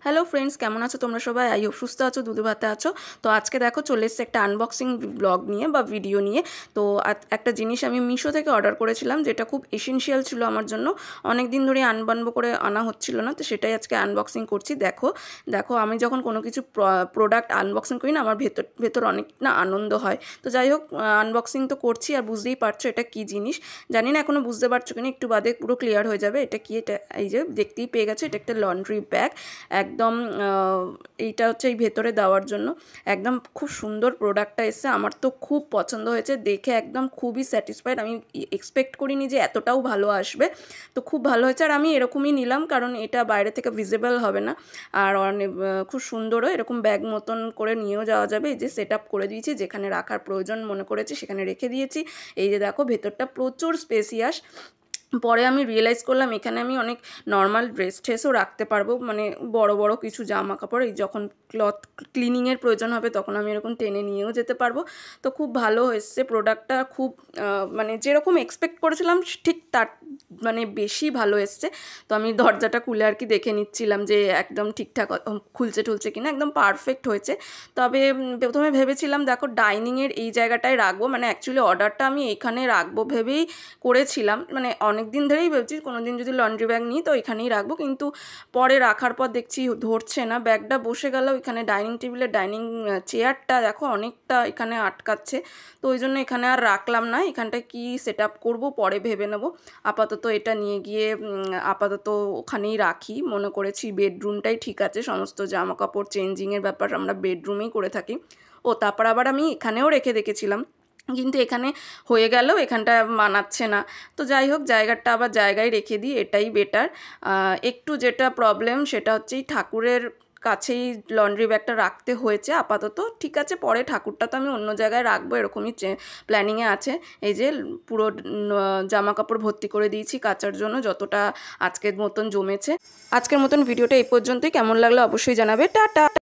Hello friends, কেমন আছো তোমরা সবাই? আই হোপ সুস্থ আছো, দুধে ভাতে আছো। তো আজকে দেখো চলে এসেছে একটা আনবক্সিং ব্লগ নিয়ে বা ভিডিও নিয়ে। তো একটা জিনিস আমি মিশো থেকে অর্ডার করেছিলাম, যেটা খুব এসেনশিয়াল ছিল আমার জন্য। অনেক দিন ধরে আনবানবো করে আনা হচ্ছিল না, তো সেটাই আজকে আনবক্সিং করছি। দেখো দেখো আমি যখন কোনো কিছু প্রোডাক্ট আনবক্সিং করি না, আমার ভেতর অনেক না আনন্দ হয়। তো যাই হোক, আনবক্সিং তো করছি, আর বুঝতেই পারছো এটা কী জিনিস। জানি না এখনও বুঝতে পারছো কিনা, একটু বাদে পুরো ক্লিয়ার হয়ে যাবে। এটা কি? এটা এই যে দেখতেই পেয়ে গেছো, এটা একটা লন্ড্রি ব্যাগ। একদম এইটা হচ্ছে এই ভেতরে দেওয়ার জন্য। একদম খুব সুন্দর প্রোডাক্টটা এসছে, আমার তো খুব পছন্দ হয়েছে, দেখে একদম খুবই স্যাটিসফাইড। আমি এক্সপেক্ট করিনি যে এতটাও ভালো আসবে। তো খুব ভালো হয়েছে, আর আমি এরকমই নিলাম, কারণ এটা বাইরে থেকে ভিজিবল হবে না। আর অনেক খুব সুন্দরও, এরকম ব্যাগ মতন করে নিয়েও যাওয়া যাবে। এই যে সেট আপ করে দিয়েছি, যেখানে রাখার প্রয়োজন মনে করেছি সেখানে রেখে দিয়েছি। এই যে দেখো ভেতরটা প্রচুর স্পেসিয়াস। পরে আমি রিয়েলাইজ করলাম এখানে আমি অনেক নর্মাল ড্রেস ট্রেসও রাখতে পারবো, মানে বড় বড় কিছু জামা কাপড়, এই যখন ক্লথ ক্লিনিংয়ের প্রয়োজন হবে তখন আমি এরকম টেনে নিয়েও যেতে পারবো। তো খুব ভালো এসছে প্রোডাক্টটা, খুব মানে যেরকম এক্সপেক্ট করেছিলাম ঠিক তার মানে বেশি ভালো এসছে। তো আমি দরজাটা খুলে আর কি দেখে নিচ্ছিলাম যে একদম ঠিকঠাক খুলছে টুলছে কিনা, একদম পারফেক্ট হয়েছে। তবে প্রথমে ভেবেছিলাম দেখো ডাইনিংয়ের এই জায়গাটায় রাখবো, মানে অ্যাকচুয়ালি অর্ডারটা আমি এখানে রাখবো ভেবেই করেছিলাম, মানে অনেক দিন ধরেই ভেবেছি কোনো দিন যদি লন্ড্রি ব্যাগ নিই তো এখানেই রাখবো, কিন্তু পরে রাখার পর দেখছি ধরছে না, ব্যাগটা বসে গেল এখানে। ডাইনিং টেবিলের ডাইনিং চেয়ারটা দেখো অনেকটা এখানে আটকাচ্ছে, তো ওই জন্য এখানে আর রাখলাম না। এখানটায় কি সেট আপ করবো পরে ভেবে নেবো। আপাতত এটা নিয়ে গিয়ে আপাতত ওখানেই রাখি, মনে করেছি বেডরুমটাই ঠিক আছে, সমস্ত জামা কাপড় চেঞ্জিংয়ের ব্যাপার আমরা বেডরুমেই করে থাকি। ও তারপর আবার আমি এখানেও রেখে দেখেছিলাম, কিন্তু এখানে হয়ে গেলেও এখানটা মানাচ্ছে না। তো যাই হোক, জায়গাটা আবার জায়গায় রেখে দিই, এটাই বেটার। একটু যেটা প্রবলেম সেটা হচ্ছে এই ঠাকুরের কাছেই লন্ড্রি ব্যাগটা রাখতে হয়েছে আপাতত। ঠিক আছে, পরে ঠাকুরটা তো আমি অন্য জায়গায় রাখবো, এরকমই প্ল্যানিংয়ে আছে। এই যে পুরো জামা কাপড় ভর্তি করে দিয়েছি কাচার জন্য, যতটা আজকের মতন জমেছে। আজকের মতন ভিডিওটা এই পর্যন্তই। কেমন লাগলো অবশ্যই জানাবে। টাটা।